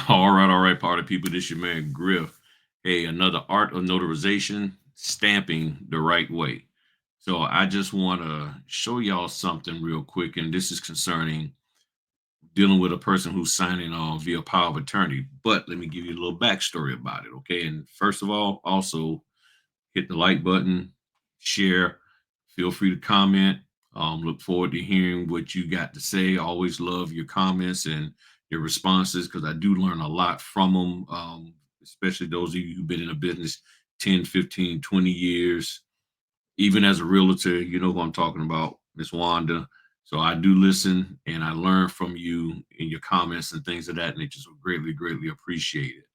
All right, party people. This your man Griff. Hey, another art of notarization, stamping the right way. So I just want to show y'all something real quick, and this is concerning dealing with a person who's signing on via power of attorney. But let me give you a little backstory about it, okay? And first of all, also hit the like button, share, feel free to comment. Look forward to hearing what you got to say. I always love your comments and your responses because I do learn a lot from them, especially those of you who've been in a business 10, 15, 20 years. Even as a realtor, you know who I'm talking about, Miss Wanda. So I do listen and I learn from you in your comments and things of that nature. So greatly, greatly appreciate it.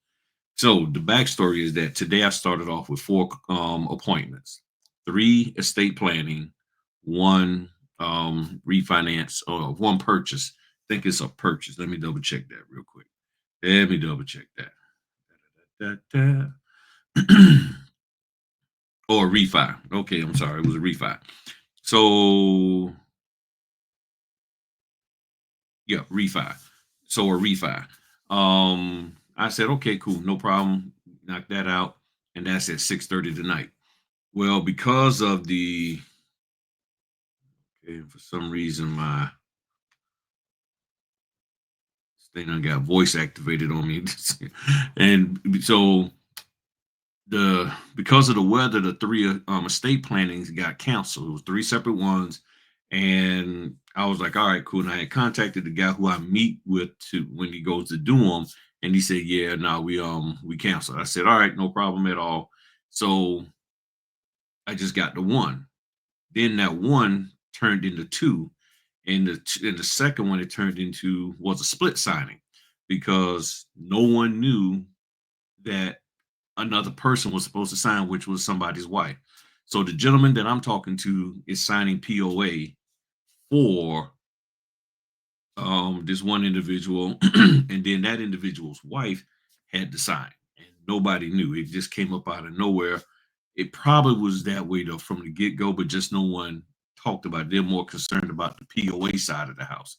So the backstory is that today I started off with four appointments, three estate planning, one refinance, or one purchase. I think it's a purchase. Let me double check that real quick. Let me double check that. Da, da, da, da. Or a refi. Okay, I'm sorry. It was a refi. So yeah, refi. So a refi. I said, okay, cool, no problem. Knock that out. And that's at 6:30 tonight. Well, because of the okay, for some reason my thing done got voice activated on me. And so the because of the weather, the three estate plannings got canceled. It was three separate ones. And I was like, all right, cool. And I had contacted the guy who I meet with to when he goes to do them. And he said, yeah, no, we canceled. I said, all right, no problem at all. So I just got the one. Then that one turned into two, and the second one it turned into was a split signing because no one knew that another person was supposed to sign, which was somebody's wife. So the gentleman that I'm talking to is signing POA for this one individual, and then that individual's wife had to sign, and nobody knew. It just came up out of nowhere. It probably was that way though from the get go, but just no one talked about it. They're more concerned about the POA side of the house.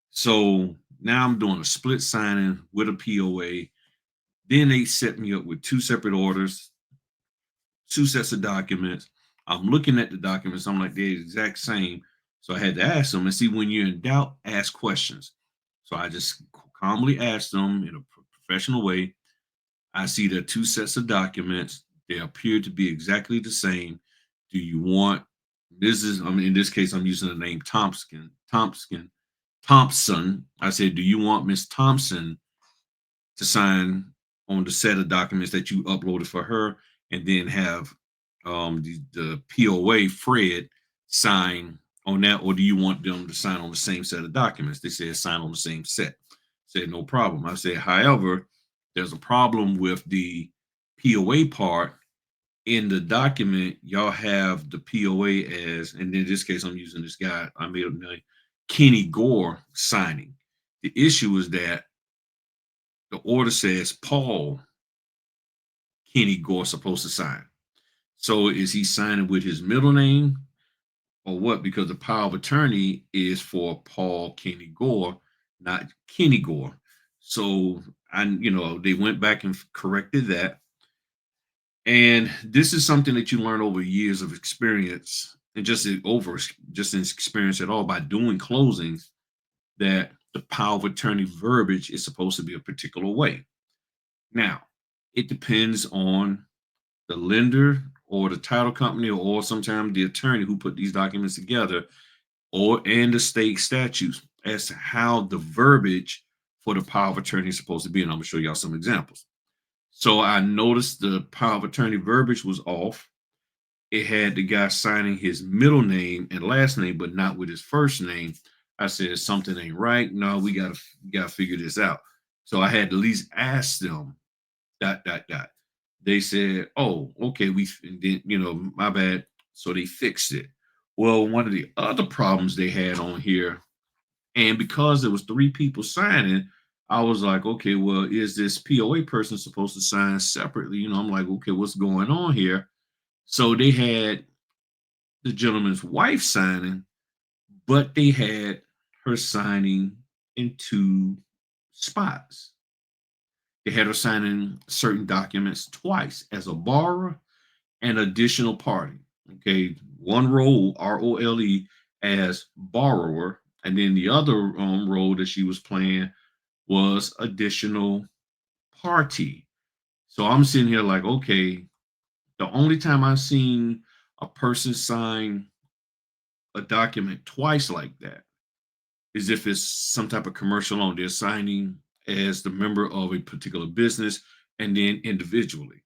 So now I'm doing a split signing with a POA. Then they set me up with two separate orders, two sets of documents. I'm looking at the documents. I'm like, they're the exact same. So I had to ask them and see when you're in doubt, ask questions. So I just calmly asked them in a professional way. I see the two sets of documents. They appear to be exactly the same. Do you want this is I mean in this case I'm using the name Thompson. I said, do you want Miss Thompson to sign on the set of documents that you uploaded for her and then have the POA Fred sign on that, or do you want them to sign on the same set of documents? They said sign on the same set. I said no problem. I said, however, there's a problem with the POA part in the document. Y'all have the POA as, and in this case, I'm using this guy I made up name, Kenny Gore signing. The issue is that the order says Paul Kenny Gore supposed to sign. So is he signing with his middle name or what? Because the power of attorney is for Paul Kenny Gore, not Kenny Gore. So they went back and corrected that. And this is something that you learn over years of experience and just in experience at all by doing closings that the power of attorney verbiage is supposed to be a particular way. Now, it depends on the lender or the title company or sometimes the attorney who put these documents together or and the state statutes as to how the verbiage for the power of attorney is supposed to be. And I'm gonna show y'all some examples. So I noticed the power of attorney verbiage was off. It had the guy signing his middle name and last name, but not with his first name. I said something ain't right. No, we gotta figure this out. So I had to at least ask them dot dot dot. They said, "Oh, okay, and then, my bad." So they fixed it. Well, one of the other problems they had on here, and because there was three people signing, I was like, "Okay, well, is this POA person supposed to sign separately?" I'm like, "Okay, what's going on here?" So they had the gentleman's wife signing, but they had her signing in two spots. They had her signing certain documents twice as a borrower and additional party. Okay, one role, ROLE, as borrower, and then the other role that she was playing was additional party. So I'm sitting here like, okay, the only time I've seen a person sign a document twice like that is if it's some type of commercial loan. They're signing as the member of a particular business and then individually.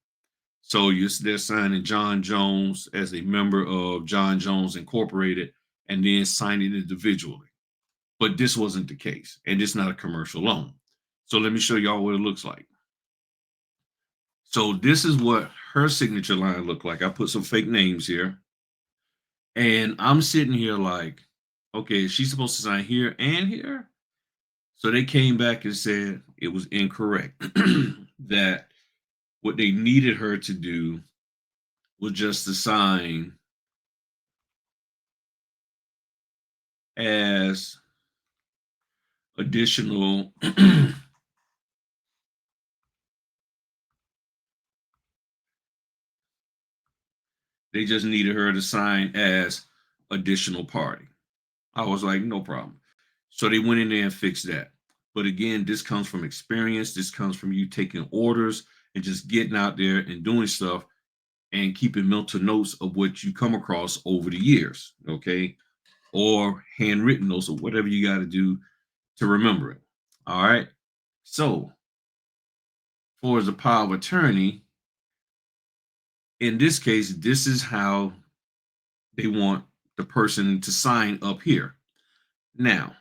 So they're signing John Jones as a member of John Jones Incorporated and then signing individually. But this wasn't the case, and it's not a commercial loan. So let me show y'all what it looks like. So this is what her signature line looked like. I put some fake names here. And I'm sitting here like, okay, she's supposed to sign here and here. So they came back and said it was incorrect. That what they needed her to do was just to sign as additional they just needed her to sign as additional party. I was like, no problem. So they went in there and fixed that. But again, this comes from experience. This comes from you taking orders and just getting out there and doing stuff and keeping mental notes of what you come across over the years, okay? Or handwritten notes or whatever you got to do to remember it. All right. So, for as a power of attorney, in this case, this is how they want the person to sign up here. Now,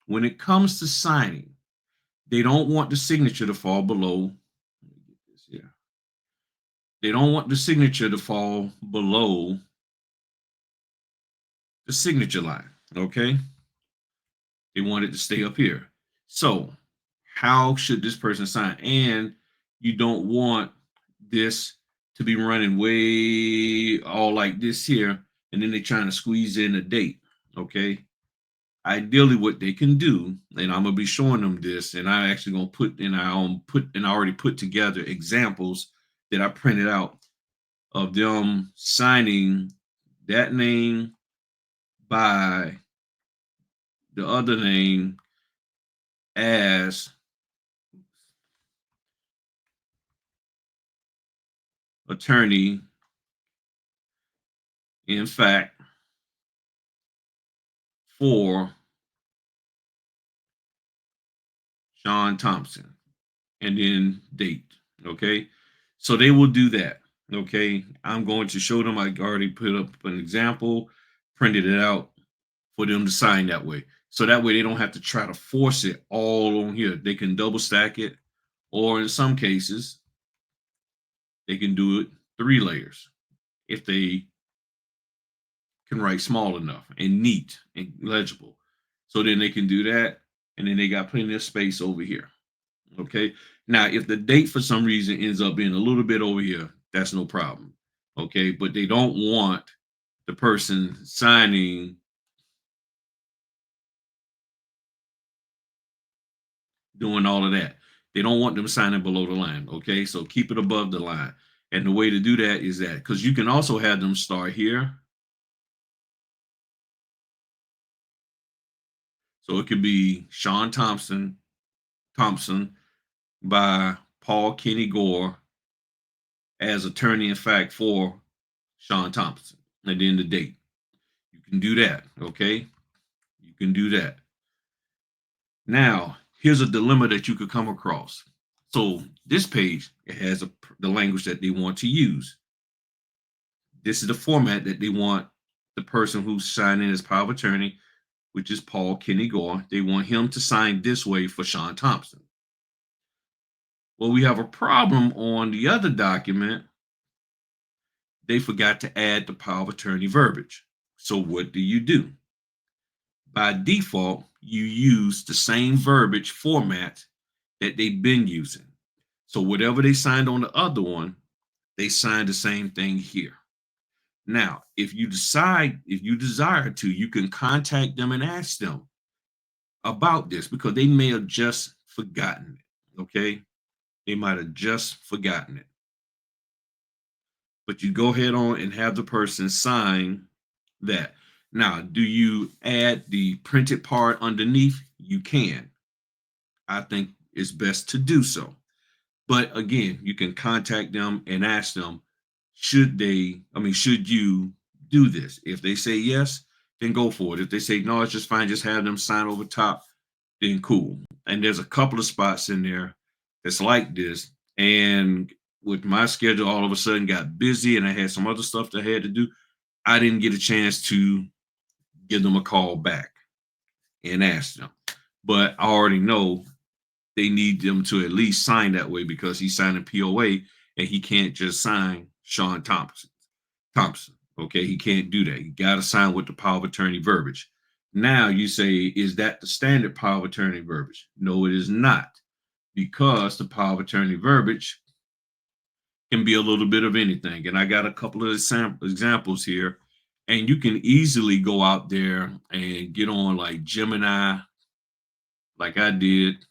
when it comes to signing, they don't want the signature to fall below. Let me get this here. They don't want the signature to fall below the signature line. Okay. They want it to stay up here. So, how should this person sign? And you don't want this to be running way all like this here, and then they're trying to squeeze in a date. Okay. Ideally, what they can do, and I'm gonna be showing them this, and I actually gonna put in our own put and I already put together examples that I printed out of them signing that name by the other name as attorney, in fact, for Sean Thompson, and then date. Okay. So they will do that. Okay. I'm going to show them. I already put up an example, printed it out for them to sign that way. So that way they don't have to try to force it all on here. They can double stack it, or in some cases, they can do it 3 layers if they can write small enough and neat and legible. So then they can do that. And then they got plenty of space over here. Okay. Now, if the date for some reason ends up being a little bit over here, that's no problem. Okay. But they don't want the person signing doing all of that. They don't want them signing below the line. Okay. So keep it above the line. And the way to do that is that because you can also have them start here. So it could be Sean Thompson by Paul Kenny Gore as attorney in fact for Sean Thompson. And then the date. You can do that. Okay. You can do that. Now, here's a dilemma that you could come across. So this page it has the language that they want to use. This is the format that they want the person who's signing as power of attorney, which is Paul Kenny Gore. They want him to sign this way for Sean Thompson. Well, we have a problem on the other document. They forgot to add the power of attorney verbiage. So what do? By default, you use the same verbiage format that they've been using. So whatever they signed on the other one, they signed the same thing here. Now, if you desire to, you can contact them and ask them about this because they may have just forgotten it. Okay. They might have just forgotten it. But you go ahead on and have the person sign that. Now, do you add the printed part underneath? You can. I think it's best to do so. But again, you can contact them and ask them, should you do this? If they say yes, then go for it. If they say no, it's just fine, just have them sign over top, then cool. And there's a couple of spots in there that's like this. And with my schedule, all of a sudden got busy and I had some other stuff that I had to do. I didn't get a chance to give them a call back and ask them. But I already know they need them to at least sign that way because he's signing POA and he can't just sign Sean Thompson. Thompson. Okay, he can't do that. He got to sign with the power of attorney verbiage. Now you say, is that the standard power of attorney verbiage? No, it is not, because the power of attorney verbiage can be a little bit of anything. And I got a couple of examples here. And you can easily go out there and get on like Gemini, like I did,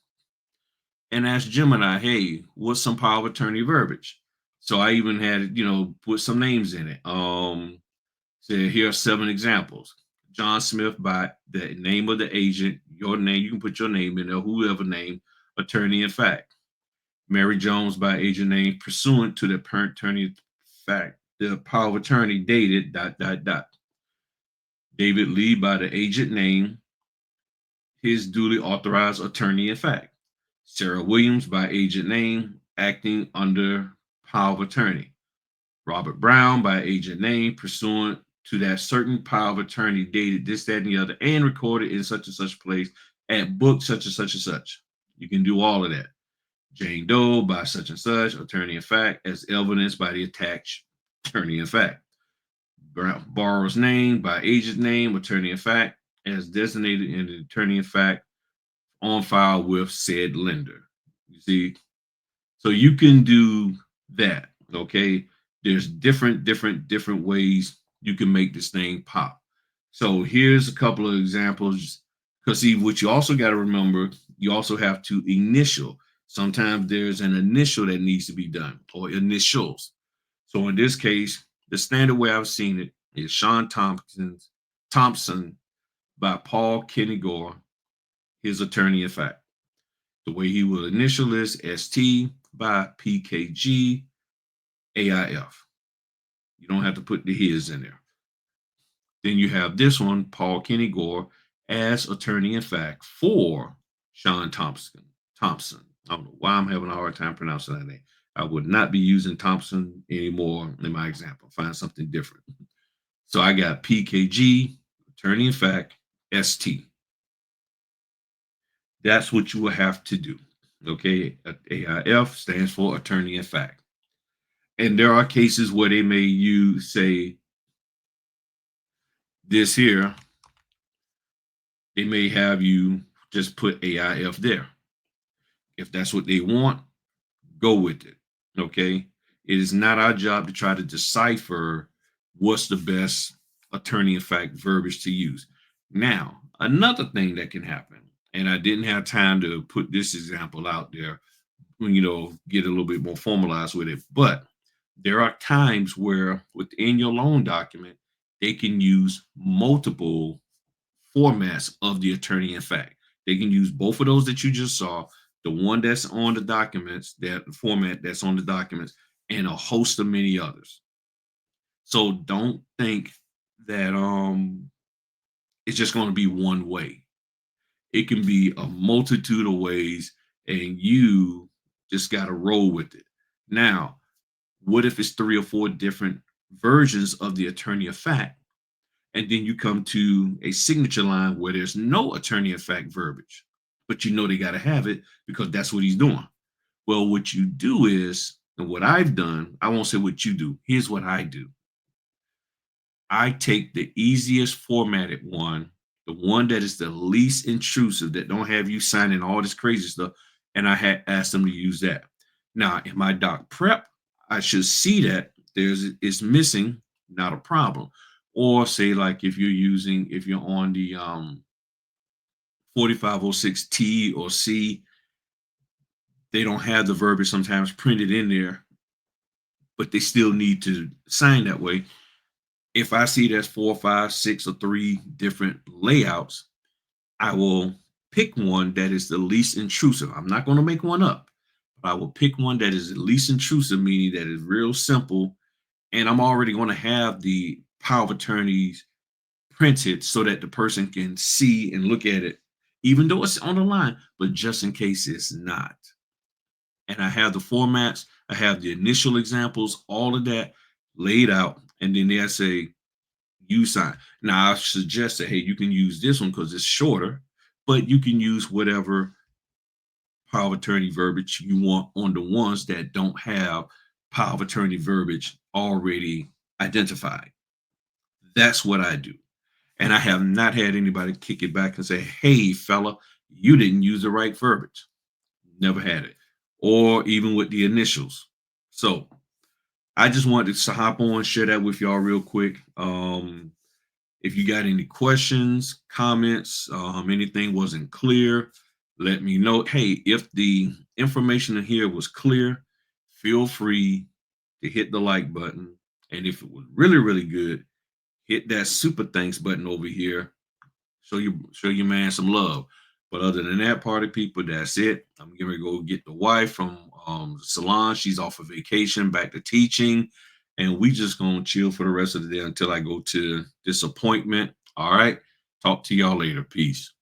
and ask Gemini, hey, what's some power of attorney verbiage? So I even had, put some names in it. Said here are 7 examples. John Smith by the name of the agent, your name, you can put your name in there, whoever name, attorney in fact. Mary Jones by agent name, pursuant to the parent attorney in fact, the power of attorney dated ... David Lee by the agent name, his duly authorized attorney in fact. Sarah Williams by agent name, acting under power of attorney. Robert Brown by agent name, pursuant to that certain power of attorney dated this, that, and the other, and recorded in such and such place at book such and such and such. You can do all of that. Jane Doe by such and such, attorney in fact, as evidenced by the attached attorney in fact. Borrower's name by agent name, attorney in fact, as designated in the attorney in fact on file with said lender. You see, so you can do that. Okay. There's different ways you can make this thing pop. So here's a couple of examples. Because see, what you also got to remember, you also have to initial. Sometimes there's an initial that needs to be done, or initials. So in this case, the standard way I've seen it is Sean Thompson by Paul Kenny Gore, his attorney in fact. The way he will initial is ST by PKG AIF. You don't have to put the his in there. Then you have this one, Paul Kenny Gore, as attorney in fact for Sean Thompson. I don't know why I'm having a hard time pronouncing that name. I would not be using Thompson anymore in my example. Find something different. So I got PKG, attorney in fact, ST. That's what you will have to do. Okay, AIF stands for attorney in fact. And there are cases where they may use, say, this here, they may have you just put AIF there. If that's what they want, go with it. Okay. It is not our job to try to decipher what's the best attorney in fact verbiage to use. Now, another thing that can happen, and I didn't have time to put this example out there, get a little bit more formalized with it, but there are times where within your loan document, they can use multiple formats of the attorney in fact. They can use both of those that you just saw, the one that's on the documents, that format that's on the documents, and a host of many others. So don't think that it's just going to be one way. It can be a multitude of ways, and you just got to roll with it. Now, what if it's 3 or 4 different versions of the attorney of fact? And then you come to a signature line where there's no attorney of fact verbiage, but they got to have it because that's what he's doing. Well, what you do is, and what I've done, I won't say what you do. Here's what I do. I take the easiest formatted one, the one that is the least intrusive, that don't have you signing all this crazy stuff, and I had asked them to use that. Now, in my doc prep, I should see that it's missing, not a problem. Or say, like, if you're on the 4506T or C, they don't have the verbiage sometimes printed in there, but they still need to sign that way. If I see there's four, five, six, or three different layouts, I will pick one that is the least intrusive. I'm not going to make one up, but I will pick one that is the least intrusive, meaning that is real simple. And I'm already going to have the power of attorneys printed so that the person can see and look at it, even though it's on the line, but just in case it's not. And I have the formats, I have the initial examples, all of that laid out. And then they say, you sign. Now, I suggest that, hey, you can use this one because it's shorter, but you can use whatever power of attorney verbiage you want on the ones that don't have power of attorney verbiage already identified. That's what I do. And I have not had anybody kick it back and say, hey, fella, you didn't use the right verbiage. Never had it. Or even with the initials. So I just wanted to hop on, share that with y'all real quick. If you got any questions, comments, anything wasn't clear, let me know. Hey, if the information in here was clear, feel free to hit the like button. And if it was really, really good, hit that super thanks button over here. Show your man some love. But other than that, party people, that's it. I'm gonna go get the wife from the salon. She's off of vacation, back to teaching, and we just gonna chill for the rest of the day until I go to this appointment. All right. Talk to y'all later. Peace.